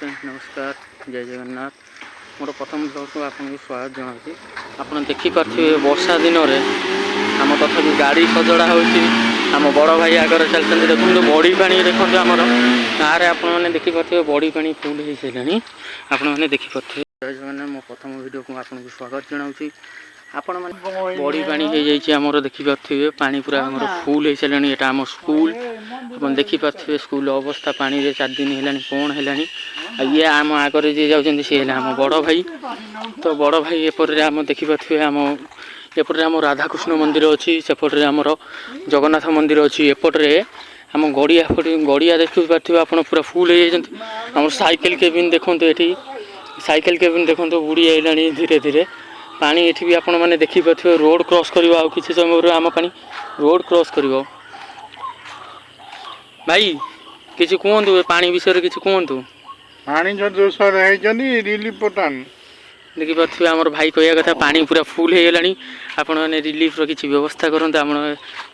friends नमस्कार जय जगन्नाथ मोर प्रथम ब्लॉग को आपको स्वागत जनावि आप देखिपे वर्षा दिन में आम तथा गाड़ी सजड़ा होम बड़ भाई आगे चलते देखो बड़ी पा देखो आम गाँव में आपने देखिपे बड़ी पा फुल हो सारे आपने देखिपे जय जगन्नाथ मो प्रथम वीडियो को आपको स्वागत जनावि आपण मैंने बड़ी पानी हो जाइए देखिपे पानी पूरा आम फुल हो सारे यहाँ आम स्कूल आप देखिपे स्कूल अवस्था पानी रे 4 दिन है कौन है ये आम आगे जी जाऊँ सी आम बड़ भाई तो बड़ भाई एपटे आम देखिपे आम एपटे आम राधाकृष्ण मंदिर अच्छी सेपटे आमर जगन्नाथ मंदिर अच्छी एपटे आम गड़िया गड़िया देखिपे आप पूरा फुल हो जाती आम साइकेल केबिन देखते ये साइकेल केबिन देखते बुड़ी आईला धीरे धीरे पानी ये भी आपण मैंने देखिपे रोड क्रॉस कर किसी समय आम पानी रोड क्रॉस कर भाई किसी कहतु पानी विषय किसी कहतु पानी जो दोसर रिलीफ पटान देखिपे आम भाई कह कथा पानी पूरा फुल हो गलानी आपण मैंने रिलीफ किसी व्यवस्था करते आप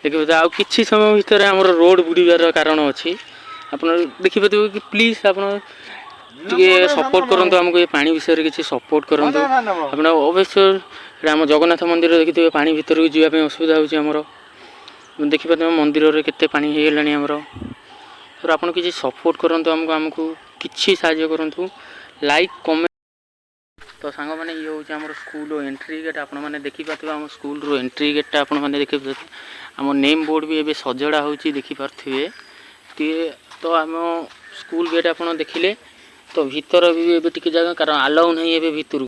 देखिए आउ कि समय भितर आम रोड बुड़ार कारण अच्छी आप देखिपे कि प्लीज आप सपोर्ट करूँ आमको ये पानी विषय किसी सपोर्ट करूँ आप अवश्य आम जगन्नाथ मंदिर देखिए पानी भीतर को जावाई असुविधा होमर देखिपे मंदिर में केते पानी हो गलानी आमर तो आप किसी सपोर्ट करूँ आमको आमको किसी साहाय्य करूँ लाइक कमेंट तो सांग मैंने ये हूँ आम स्कूल एंट्री गेट आप देखिपे आम स्कूल एंट्री गेटा आप देखिए आम नेम बोर्ड भी ये सजड़ा हो देखिपे तो आम स्कूल गेट आप देखिले तो भीतर भी टी जगह कारण आलाउ नहीं है भीतर